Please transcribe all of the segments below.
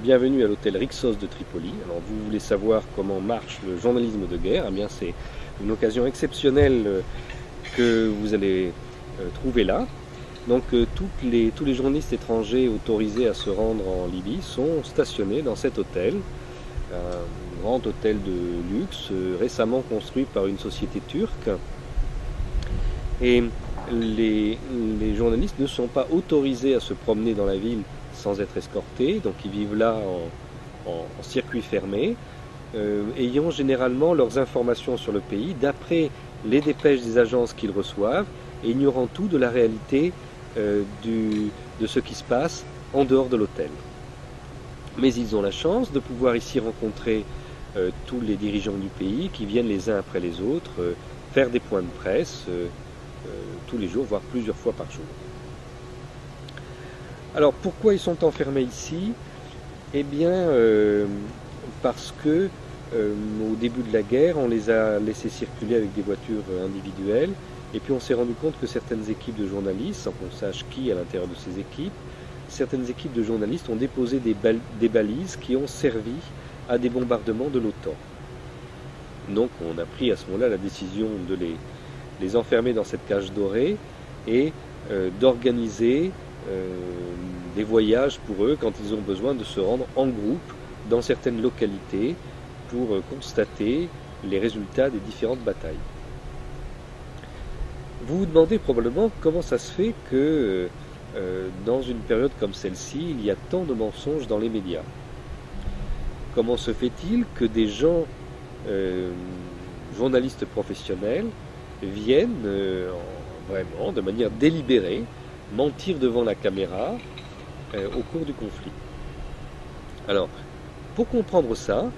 Bienvenue à l'hôtel Rixos de Tripoli. Alors vous voulez savoir comment marche le journalisme de guerre? Eh bien c'est une occasion exceptionnelle que vous allez trouver là. Donc tous les journalistes étrangers autorisés à se rendre en Libye sont stationnés dans cet hôtel, un grand hôtel de luxe récemment construit par une société turque. Et les journalistes ne sont pas autorisés à se promener dans la ville sans être escortés, donc ils vivent là en circuit fermé, ayant généralement leurs informations sur le pays d'après les dépêches des agences qu'ils reçoivent, et ignorant tout de la réalité de ce qui se passe en dehors de l'hôtel. Mais ils ont la chance de pouvoir ici rencontrer tous les dirigeants du pays qui viennent les uns après les autres faire des points de presse tous les jours, voire plusieurs fois par jour. Alors pourquoi ils sont enfermés ici? Eh bien parce que au début de la guerre, on les a laissés circuler avec des voitures individuelles, et puis on s'est rendu compte que certaines équipes de journalistes, sans qu'on sache qui à l'intérieur de ces équipes, certaines équipes de journalistes ont déposé des balises qui ont servi à des bombardements de l'OTAN. Donc on a pris à ce moment-là la décision de les enfermer dans cette cage dorée et d'organiser des voyages pour eux quand ils ont besoin de se rendre en groupe dans certaines localités pour constater les résultats des différentes batailles. Vous vous demandez probablement comment ça se fait que dans une période comme celle-ci, il y a tant de mensonges dans les médias. Comment se fait-il que des gens, journalistes professionnels, viennent vraiment de manière délibérée mentir devant la caméra au cours du conflit? Alors, pour comprendre ça,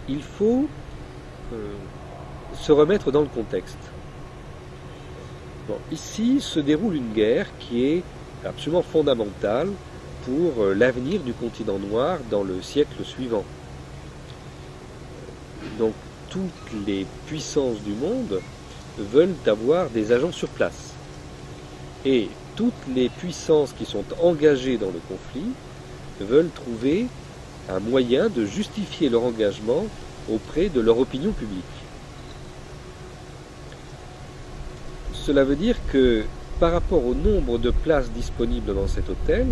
il faut se remettre dans le contexte. Bon, ici se déroule une guerre qui est absolument fondamentale pour l'avenir du continent noir dans le siècle suivant. Donc toutes les puissances du monde veulent avoir des agents sur place. Et toutes les puissances qui sont engagées dans le conflit veulent trouver un moyen de justifier leur engagement auprès de leur opinion publique. Cela veut dire que par rapport au nombre de places disponibles dans cet hôtel,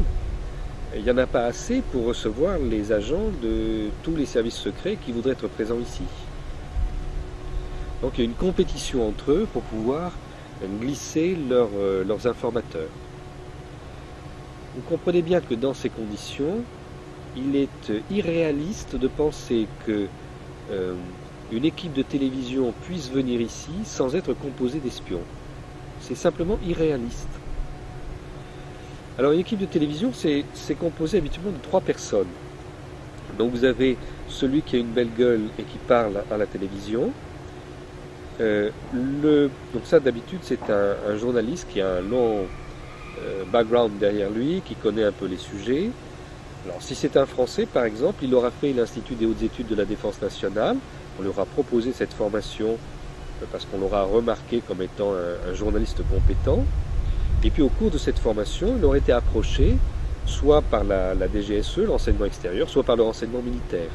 il n'y en a pas assez pour recevoir les agents de tous les services secrets qui voudraient être présents ici. Donc il y a une compétition entre eux pour pouvoir glisser leurs informateurs. Vous comprenez bien que dans ces conditions, il est irréaliste de penser que une équipe de télévision puisse venir ici sans être composée d'espions. C'est simplement irréaliste. Alors une équipe de télévision, c'est composé habituellement de 3 personnes. Donc vous avez celui qui a une belle gueule et qui parle à la télévision. Donc ça d'habitude c'est un journaliste qui a un long background derrière lui, qui connaît un peu les sujets. Alors si c'est un Français par exemple, il aura fait l'Institut des hautes études de la défense nationale, on lui aura proposé cette formation parce qu'on l'aura remarqué comme étant un journaliste compétent, et puis au cours de cette formation, il aurait été approché soit par la DGSE, l'enseignement extérieur, soit par le renseignement militaire.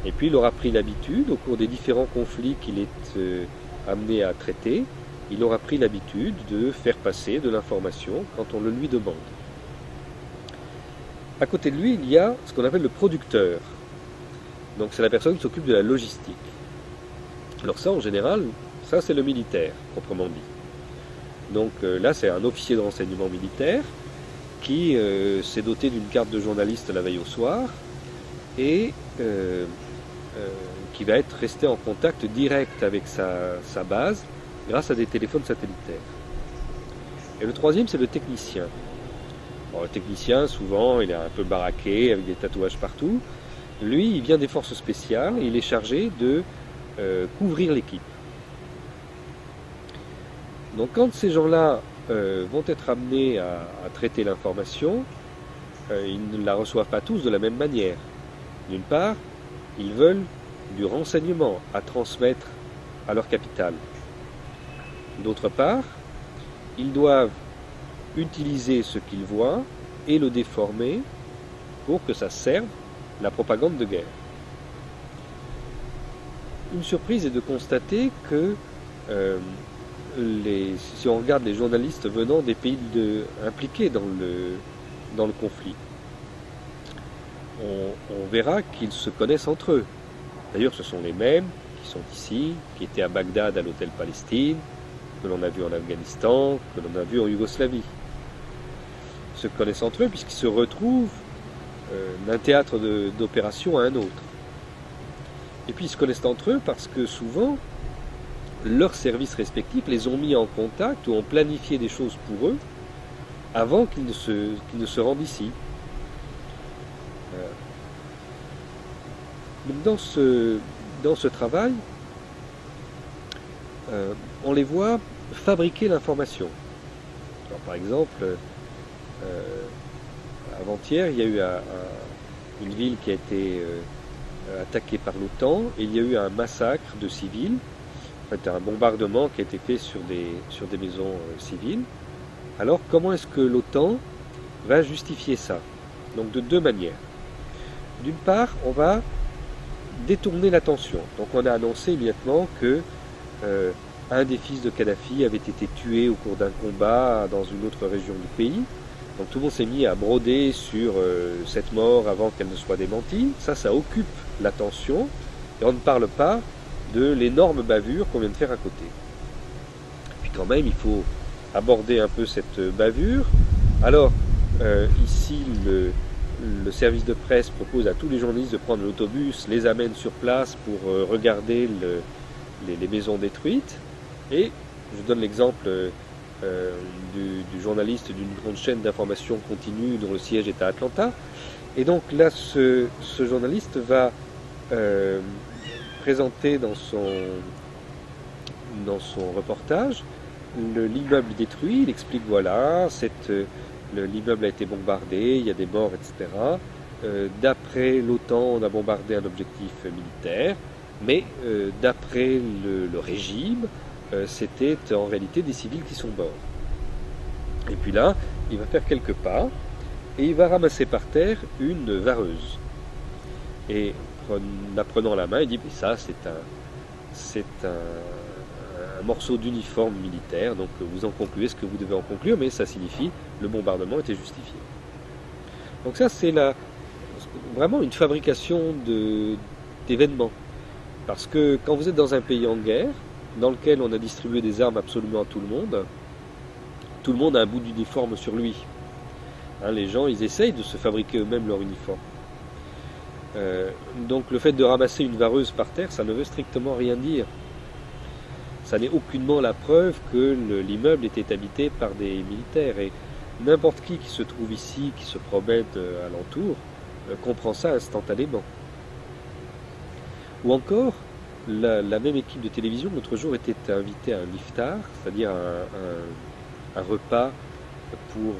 Et puis il aura pris l'habitude, au cours des différents conflits qu'il est amené à traiter, il aura pris l'habitude de faire passer de l'information quand on le lui demande. À côté de lui, il y a ce qu'on appelle le producteur. Donc c'est la personne qui s'occupe de la logistique. Alors ça, en général, ça c'est le militaire, proprement dit. Donc là, c'est un officier de renseignement militaire qui s'est doté d'une carte de journaliste la veille au soir et qui va être resté en contact direct avec sa base grâce à des téléphones satellitaires. Et le troisième, c'est le technicien. Bon, le technicien, souvent, il est un peu baraqué, avec des tatouages partout. Lui, il vient des forces spéciales et il est chargé de couvrir l'équipe. Donc quand ces gens-là vont être amenés à traiter l'information, ils ne la reçoivent pas tous de la même manière. D'une part, ils veulent du renseignement à transmettre à leur capitale. D'autre part, ils doivent utiliser ce qu'ils voient et le déformer pour que ça serve la propagande de guerre. Une surprise est de constater que si on regarde les journalistes venant des pays impliqués dans le conflit, on verra qu'ils se connaissent entre eux. D'ailleurs, ce sont les mêmes qui sont ici, qui étaient à Bagdad à l'hôtel Palestine, que l'on a vu en Afghanistan, que l'on a vu en Yougoslavie. Ils se connaissent entre eux puisqu'ils se retrouvent d'un théâtre d'opération à un autre. Et puis ils se connaissent entre eux parce que souvent, leurs services respectifs les ont mis en contact ou ont planifié des choses pour eux avant qu'ils ne se rendent ici. Donc dans ce travail, on les voit fabriquer l'information. Par exemple, avant-hier, il y a eu une ville qui a été attaquée par l'OTAN et il y a eu un massacre de civils, en fait un bombardement qui a été fait sur des maisons civiles. Alors comment est-ce que l'OTAN va justifier ça? Donc de deux manières. D'une part, on va détourner l'attention. Donc on a annoncé immédiatement que un des fils de Kadhafi avait été tué au cours d'un combat dans une autre région du pays. Donc tout le monde s'est mis à broder sur cette mort avant qu'elle ne soit démentie. Ça occupe l'attention et on ne parle pas de l'énorme bavure qu'on vient de faire à côté. Puis quand même, il faut aborder un peu cette bavure. Alors, ici, le service de presse propose à tous les journalistes de prendre l'autobus, les amène sur place pour regarder les maisons détruites. Et je donne l'exemple du journaliste d'une grande chaîne d'information continue dont le siège est à Atlanta. Et donc là, ce journaliste va présenter dans son reportage l'immeuble détruit. Il explique voilà, l'immeuble a été bombardé, il y a des morts, etc. D'après l'OTAN, on a bombardé un objectif militaire, mais d'après le régime, c'était en réalité des civils qui sont morts. Et puis là, il va faire quelques pas et il va ramasser par terre une vareuse. Et en la prenant la main, il dit « ça, c'est un morceau d'uniforme militaire, donc vous en concluez ce que vous devez en conclure, mais ça signifie le bombardement était justifié. » Donc ça, c'est vraiment une fabrication d'événements. Parce que quand vous êtes dans un pays en guerre, dans lequel on a distribué des armes absolument à tout le monde a un bout d'uniforme sur lui. Hein, les gens, ils essayent de se fabriquer eux-mêmes leur uniforme. Donc le fait de ramasser une vareuse par terre, ça ne veut strictement rien dire. Ça n'est aucunement la preuve que l'immeuble était habité par des militaires. Et n'importe qui se trouve ici, qui se promène alentour, comprend ça instantanément. Ou encore, la même équipe de télévision, l'autre jour, était invitée à un iftar, c'est-à-dire un repas pour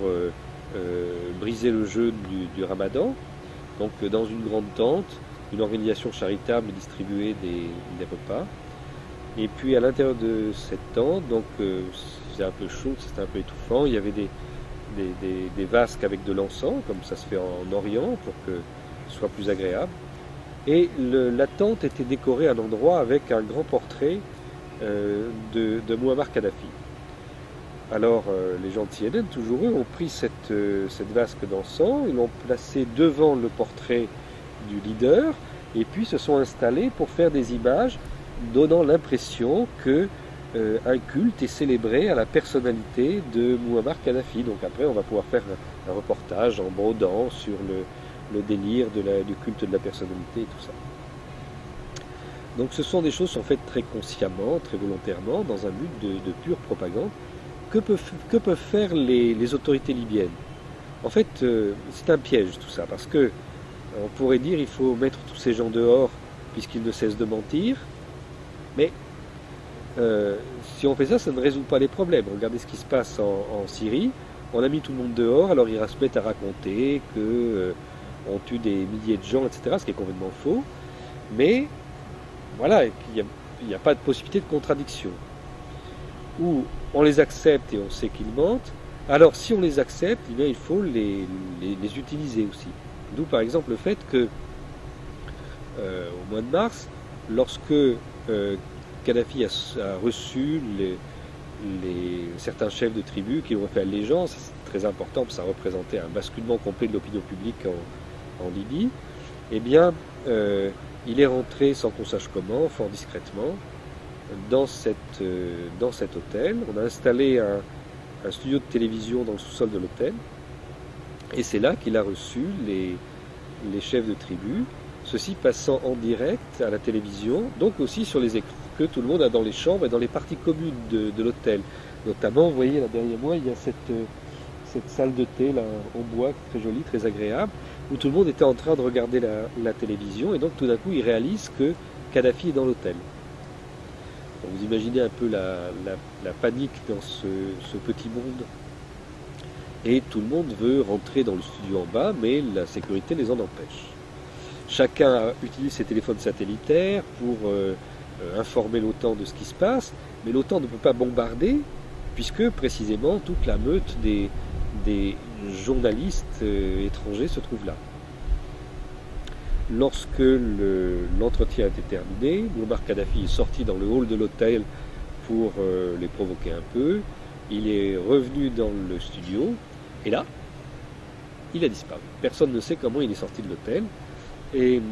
briser le jeûne du Ramadan. Donc dans une grande tente, une organisation charitable distribuait des repas. Et puis à l'intérieur de cette tente, donc c'était un peu chaud, c'était un peu étouffant, il y avait des vasques avec de l'encens, comme ça se fait en Orient, pour que ce soit plus agréable. Et la tente était décorée à un endroit avec un grand portrait de Mouammar Kadhafi. Alors les gens de CNN, toujours eux, ont pris cette vasque d'encens, ils l'ont placée devant le portrait du leader, et puis se sont installés pour faire des images donnant l'impression que un culte est célébré à la personnalité de Mouammar Kadhafi. Donc après, on va pouvoir faire un reportage en brodant sur le délire du culte de la personnalité et tout ça. Donc ce sont des choses qui sont faites très consciemment, très volontairement, dans un but de pure propagande. Que peuvent faire les autorités libyennes? En fait, c'est un piège tout ça, parce que on pourrait dire il faut mettre tous ces gens dehors puisqu'ils ne cessent de mentir, mais si on fait ça, ça ne résout pas les problèmes. Regardez ce qui se passe en Syrie. On a mis tout le monde dehors, alors ils se mettent à raconter qu'on tue des milliers de gens, etc., ce qui est complètement faux. Mais voilà, il n'y a pas de possibilité de contradiction. Ou on les accepte et on sait qu'ils mentent. Alors si on les accepte, eh bien, il faut les utiliser aussi. D'où par exemple le fait que au mois de mars, lorsque Kadhafi a reçu certains chefs de tribus qui lui ont fait allégeance. C'est très important, parce que ça représentait un basculement complet de l'opinion publique en Libye. Eh bien, il est rentré sans qu'on sache comment, fort discrètement, dans cet hôtel. On a installé un studio de télévision dans le sous-sol de l'hôtel, et c'est là qu'il a reçu les chefs de tribu, ceci passant en direct à la télévision, donc aussi sur les écrans que tout le monde a dans les chambres et dans les parties communes de l'hôtel. Notamment, vous voyez là derrière moi, il y a cette salle de thé là, en bois, très jolie, très agréable, où tout le monde était en train de regarder la télévision, et donc tout d'un coup il réalise que Kadhafi est dans l'hôtel. Vous imaginez un peu la panique dans ce petit monde. Et tout le monde veut rentrer dans le studio en bas, mais la sécurité les en empêche. Chacun utilise ses téléphones satellitaires pour informer l'OTAN de ce qui se passe, mais l'OTAN ne peut pas bombarder, puisque précisément toute la meute des journalistes étrangers se trouve là. Lorsque l'entretien a été terminé, Muammar Kadhafi est sorti dans le hall de l'hôtel pour les provoquer un peu. Il est revenu dans le studio, et là, il a disparu. Personne ne sait comment il est sorti de l'hôtel. Et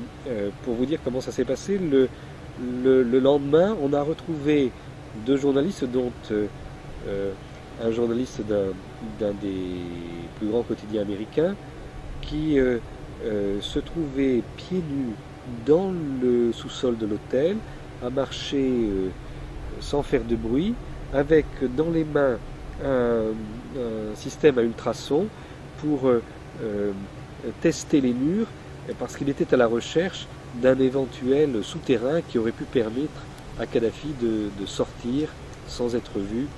pour vous dire comment ça s'est passé, le lendemain, on a retrouvé deux journalistes, dont un journaliste d'un des plus grands quotidiens américains, qui se trouvait pieds nus dans le sous-sol de l'hôtel, à marcher sans faire de bruit, avec dans les mains un système à ultrasons pour tester les murs, parce qu'il était à la recherche d'un éventuel souterrain qui aurait pu permettre à Kadhafi de sortir sans être vu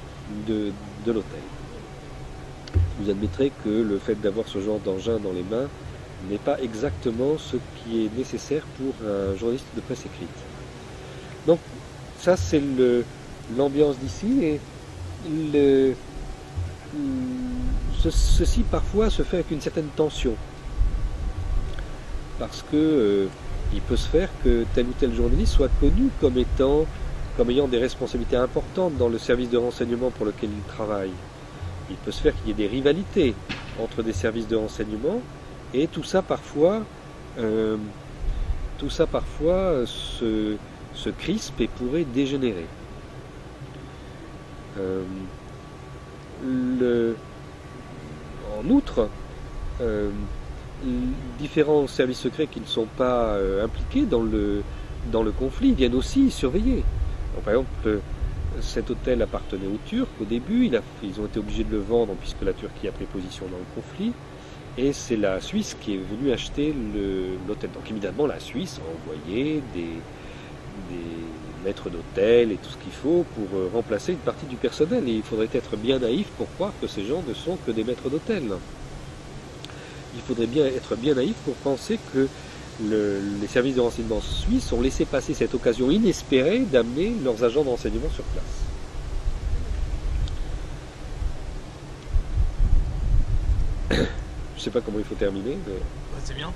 de l'hôtel. Vous admettrez que le fait d'avoir ce genre d'engin dans les mains n'est pas exactement ce qui est nécessaire pour un journaliste de presse écrite. Donc ça c'est l'ambiance d'ici, et ceci parfois se fait avec une certaine tension, parce que il peut se faire que tel ou tel journaliste soit connu comme ayant des responsabilités importantes dans le service de renseignement pour lequel il travaille. Il peut se faire qu'il y ait des rivalités entre des services de renseignement, et tout ça parfois se crispe et pourrait dégénérer. En outre, différents services secrets qui ne sont pas impliqués dans le conflit viennent aussi surveiller. Donc, par exemple, cet hôtel appartenait aux Turcs au début, ils ont été obligés de le vendre puisque la Turquie a pris position dans le conflit, et c'est la Suisse qui est venue acheter l'hôtel. Donc évidemment la Suisse a envoyé des maîtres d'hôtel et tout ce qu'il faut pour remplacer une partie du personnel, et il faudrait être bien naïf pour croire que ces gens ne sont que des maîtres d'hôtel. Il faudrait bien être bien naïf pour penser que les services de renseignement suisses ont laissé passer cette occasion inespérée d'amener leurs agents de renseignement sur place. Je ne sais pas comment il faut terminer, mais... C'est bien.